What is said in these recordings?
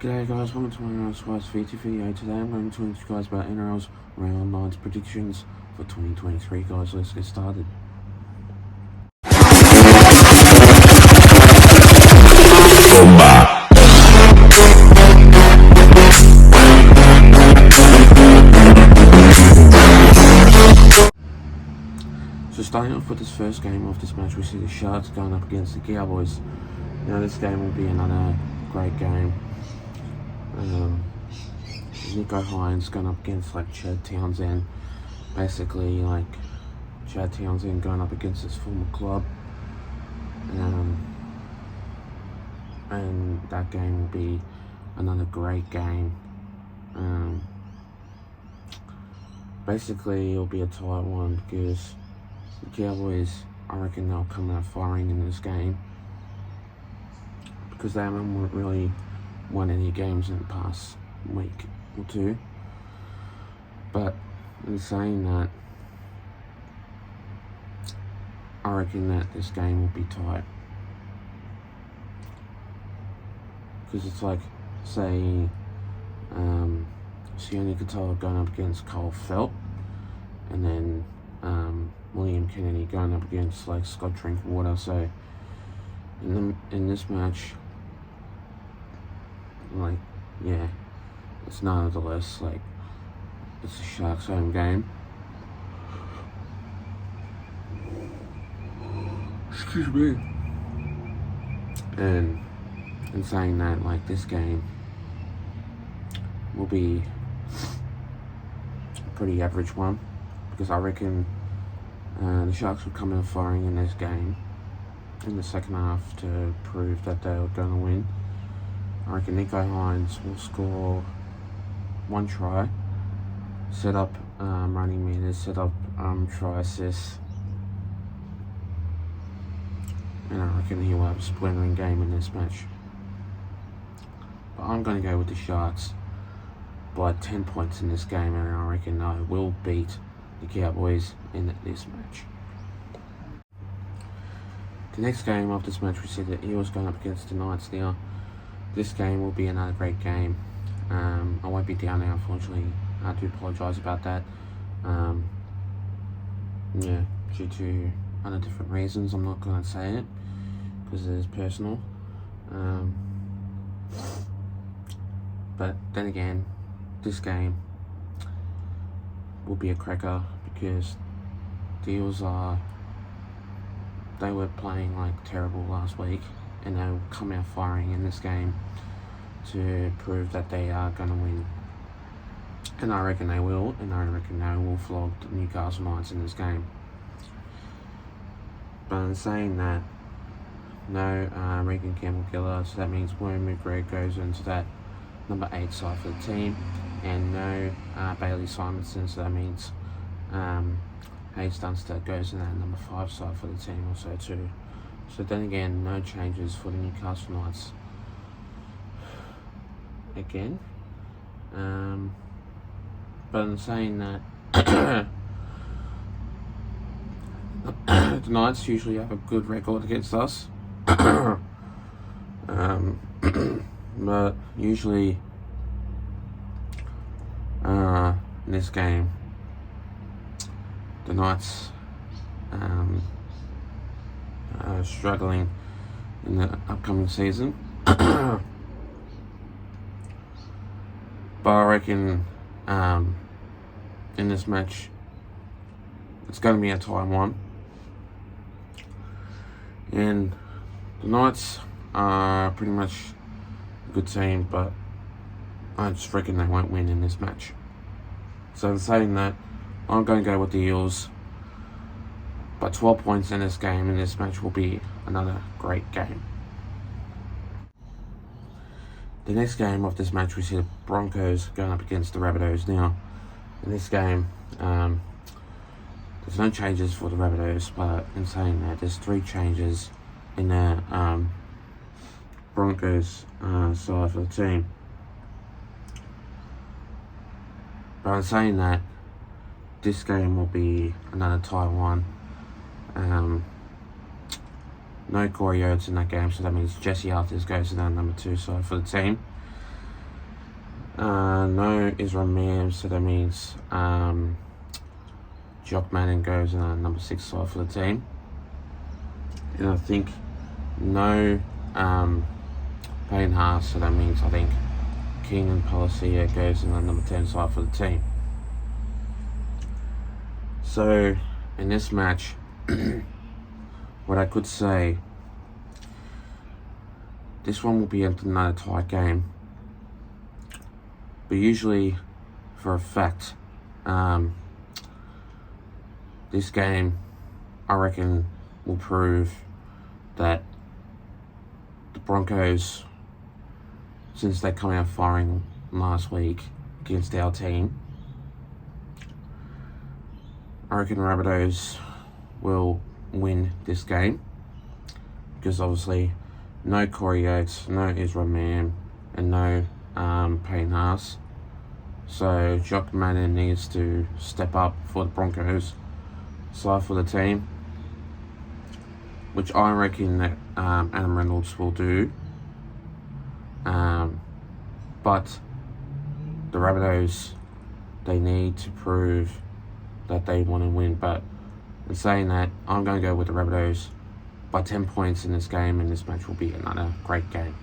G'day guys, welcome to my Nrl video. Today I'm going to talk to you guys about Nrl's Round 9's predictions for 2023 guys. Let's get started. So starting off with this first game of this match, we see the Sharks going up against the Cowboys. Now this game will be another great game. Nico Hines going up against Chad Townsend, basically Chad Townsend going up against his former club, and that game will be another great game. Basically it'll be a tight one because the Cowboys, I reckon they'll come out firing in this game because they haven't really won any games in the past week or two. But in saying that, I reckon that this game will be tight because it's say Sione Katoa going up against Cole Felt, and then William Kennedy going up against Scott Drinkwater. So in this match, it's nonetheless it's a Sharks home game. Excuse me. And in saying that, this game will be a pretty average one because I reckon the Sharks will come in firing in this game in the second half to prove that they were going to win. I reckon Nico Hines will score one try, set up running meters, set up try assists, and I reckon he will have a splendid game in this match. But I'm going to go with the Sharks by 10 points in this game, and I reckon they will beat the Cowboys in this match. The next game of this match, we see the Eels going up against the Knights. Now this game will be another great game. I won't be down there, unfortunately. I do apologise about that. Due to other different reasons, I'm not going to say it because it is personal. But then again, this game will be a cracker because the Eels they were playing terrible last week, and they will come out firing in this game to prove that they are going to win. And I reckon they will, and I reckon they will flog the Newcastle Knights in this game. But in saying that, no Regan Campbell-Gillard, so that means Worm McGregor goes into that number 8 side for the team, and no Bailey Simonson, so that means Hayes Dunster goes in that number 5 side for the team also too. So then again, no changes for the Newcastle Knights again. But in saying that, the Knights usually have a good record against us. But usually in this game, the Knights are struggling in the upcoming season. But I reckon in this match it's going to be a tight one, and the Knights are pretty much a good team, but I just reckon they won't win in this match. So in saying that, I'm going to go with the Eels by 12 points in this game, and this match will be another great game. The next game of this match, we see the Broncos going up against the Rabbitohs. Now, in this game, there's no changes for the Rabbitohs, but in saying that, there's 3 changes in the Broncos side for the team. But in saying that, this game will be another tight one. No Corey Oates in that game, so that means Jesse Arthurs goes to that number 2 side for the team. No Israel Mam, so that means Jock Manning goes in a number 6 side for the team. And I think no Payne Haas, so that means I think Keenan Palacia goes in a number 10 side for the team. So in this match, what I could say, this one will be another tight game. But usually, for a fact, this game, I reckon, will prove that the Broncos, since they come out firing last week against our team, I reckon Rabbitohs will win this game, because obviously no Corey Yates, no Israel Mam, and no Payne Haas. So Jock Manning needs to step up for the Broncos side for the team, which I reckon that Adam Reynolds will do. But the Rabbitohs, they need to prove that they want to win. But in saying that, I'm going to go with the Rabbitohs by 10 points in this game, and this match will be another great game.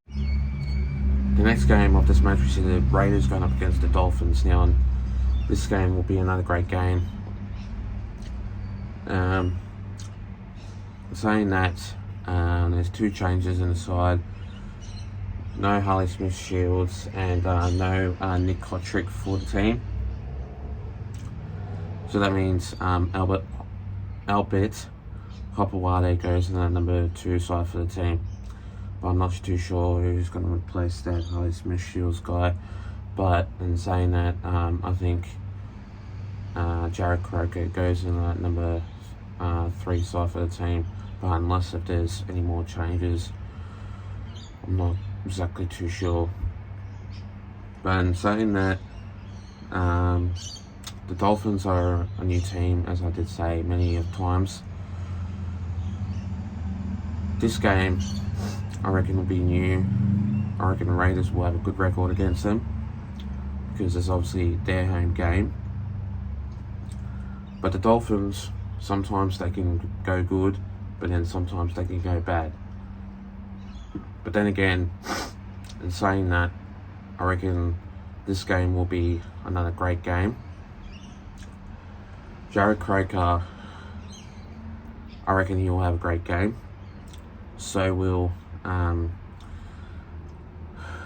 The next game of this match, we see the Raiders going up against the Dolphins. Now, and this game will be another great game. Saying that, there's 2 changes in the side. No Harley Smith-Shields and no Nick Kotrick for the team. So that means Albert Hopewade goes in the number 2 side for the team. But I'm not too sure who's going to replace that Harley Smith-Shields guy. But in saying that, I think Jared Croker goes in that number 3 side for the team. But unless if there's any more changes, I'm not exactly too sure. But in saying that, the Dolphins are a new team, as I did say many of times. This game, I reckon, will be new. I reckon the Raiders will have a good record against them, because it's obviously their home game. But the Dolphins, sometimes they can go good, but then sometimes they can go bad. But then again, in saying that, I reckon this game will be another great game. Jared Croker, I reckon he will have a great game. So will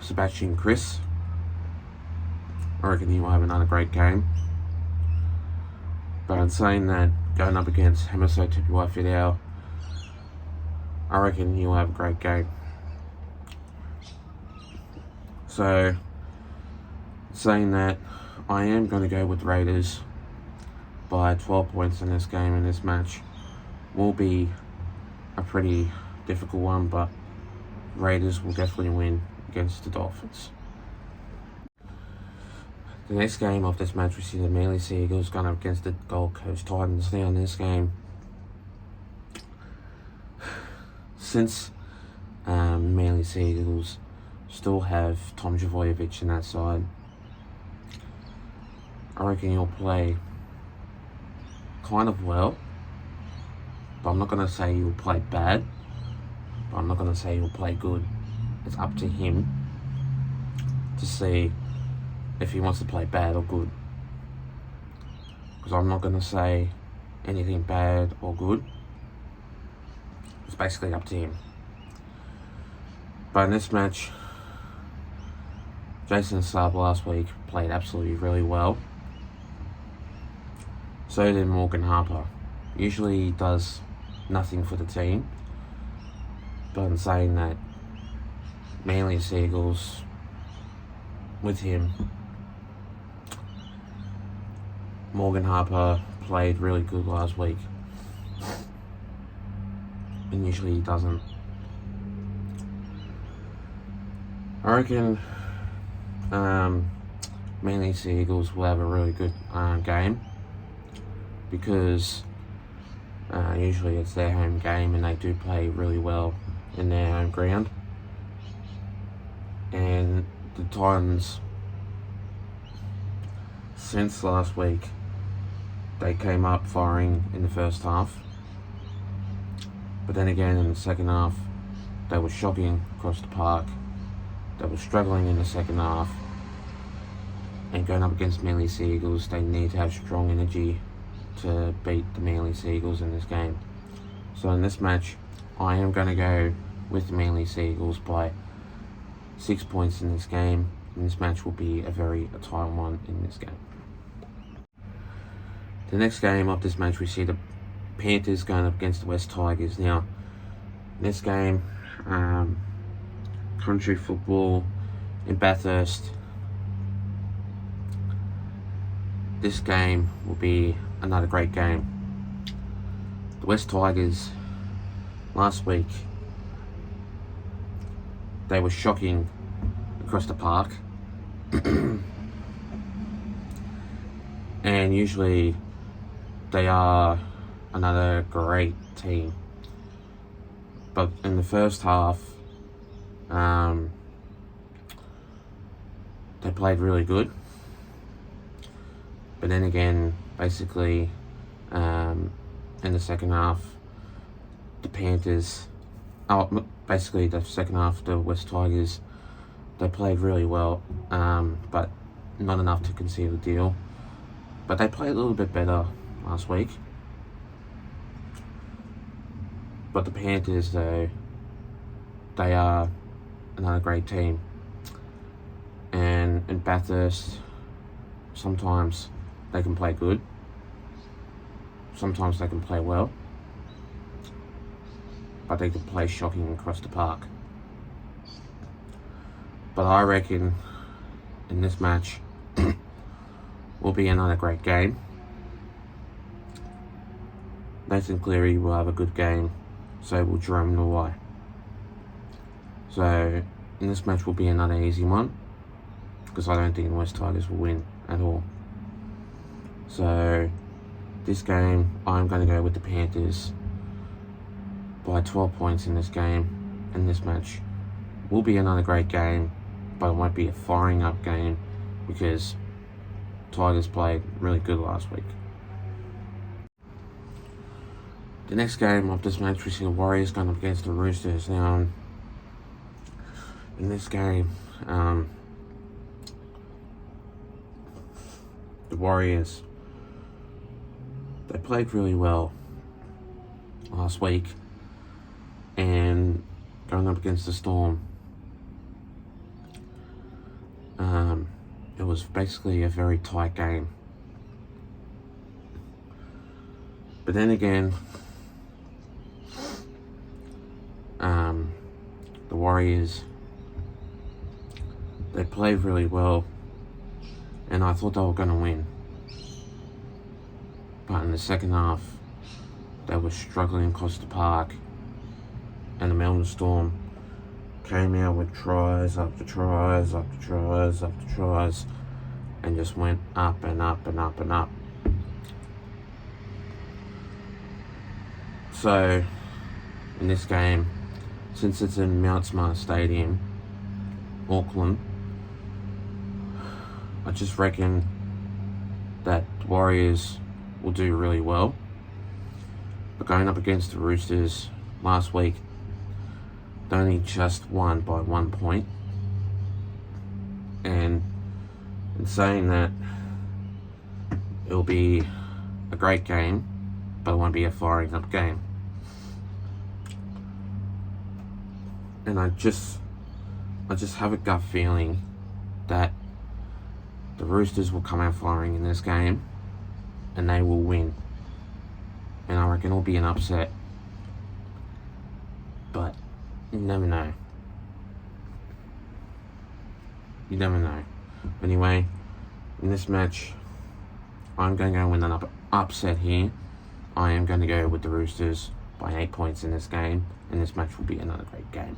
Sebastian Chris. I reckon he will have another great game. But in saying that, going up against Hemiso Tupuai Fidel, I reckon he will have a great game. So, saying that, I am going to go with the Raiders by 12 points in this game, and this match will be a pretty difficult one, but Raiders will definitely win against the Dolphins. The next game of this match, we see the Manly Sea Eagles going up against the Gold Coast Titans. Now in this game, since Manly Sea Eagles still have Tom Trbojevic in that side, I reckon he'll play kind of well. But I'm not going to say he'll play bad. But I'm not going to say he'll play good. It's up to him to see if he wants to play bad or good. Because I'm not going to say anything bad or good. It's basically up to him. But in this match, Jason Saab last week played absolutely really well. So did Morgan Harper. Usually he does nothing for the team. But in saying that, Manly Sea Eagles, with him, Morgan Harper played really good last week. And usually he doesn't. I reckon Manly Sea Eagles will have a really good game, because usually it's their home game and they do play really well in their home ground. And the Titans, since last week, they came up firing in the first half. But then again, in the second half, they were shocking across the park. They were struggling in the second half. And going up against Manly Sea Eagles, they need to have strong energy to beat the Manly Sea Eagles in this game. So in this match, I am going to go with the Manly Sea Eagles by 6 points in this game. And this match will be a very tight one in this game. The next game of this match, we see the Panthers going up against the West Tigers. Now, in this game, country football in Bathurst. This game will be another great game. The West Tigers, last week, they were shocking across the park. And usually they are another great team. But in the first half, they played really good. But then again, basically, in the second half, the Panthers, basically the second half, the West Tigers, they played really well, but not enough to concede a deal. But they played a little bit better last week. But the Panthers, though, they are another great team. And in Bathurst, sometimes they can play good. Sometimes they can play well. But they can play shocking across the park. But I reckon in this match will be another great game. Nathan Cleary will have a good game, so will Jerome Luai. So in this match will be another easy one, because I don't think the West Tigers will win at all. So this game, I'm going to go with the Panthers by 12 points in this game. And this match will be another great game, but it won't be a firing up game because Tigers played really good last week. The next game of this match, we see the Warriors going up against the Roosters. Now, in this game, the Warriors, they played really well last week, and going up against the Storm, it was basically a very tight game. But then again, the Warriors, they played really well, and I thought they were going to win. But in the second half, they were struggling across the park, and the Melbourne Storm came out with tries after tries after tries after tries, and just went up and up and up and up. So, in this game, since it's in Mount Smart Stadium, Auckland, I just reckon that the Warriors will do really well. But going up against the Roosters last week, they only just won by 1 point. And in saying that, it'll be a great game, but it won't be a firing up game. And I just have a gut feeling that the Roosters will come out firing in this game, and they will win. And I reckon it'll be an upset. But you never know. You never know. Anyway, in this match, I'm going to go with an upset here. I am going to go with the Roosters by 8 points in this game, and this match will be another great game.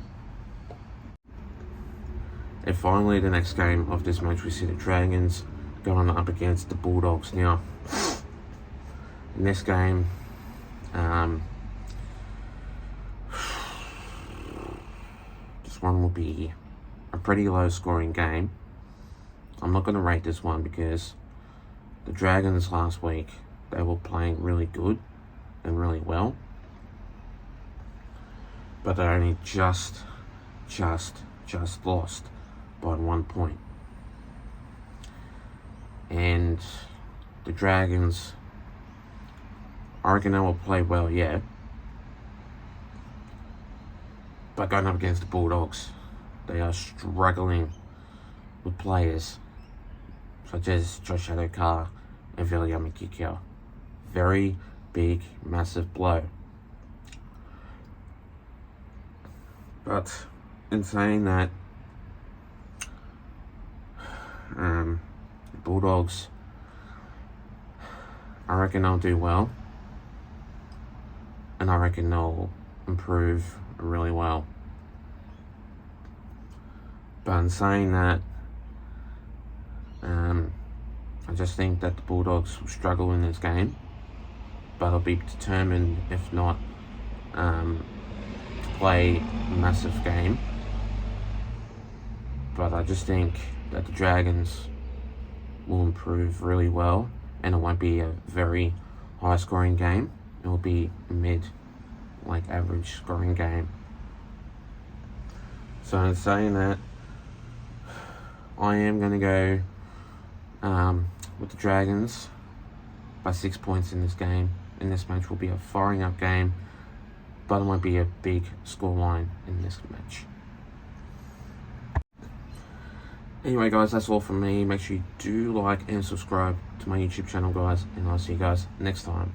And finally, the next game of this match, we see the Dragons going up against the Bulldogs. Now, in this game, this one will be a pretty low scoring game. I'm not going to rate this one because the Dragons last week, they were playing really good and really well, but they only just lost by 1 point. And the Dragons, I reckon they will play well, yeah, but going up against the Bulldogs, they are struggling with players such as Josh Adokar and Viliami Kikio. Very big, massive blow. But in saying that, the Bulldogs, I reckon they'll do well, and I reckon they'll improve really well. But in saying that, I just think that the Bulldogs will struggle in this game, but they'll be determined, if not to play a massive game. But I just think that the Dragons will improve really well, and it won't be a very high scoring game. It will be average scoring game. So in saying that, I am going to go with the Dragons by 6 points in this game. And this match will be a firing up game, but it won't be a big scoreline in this match. Anyway, guys, that's all from me. Make sure you do like and subscribe to my YouTube channel, guys, and I'll see you guys next time.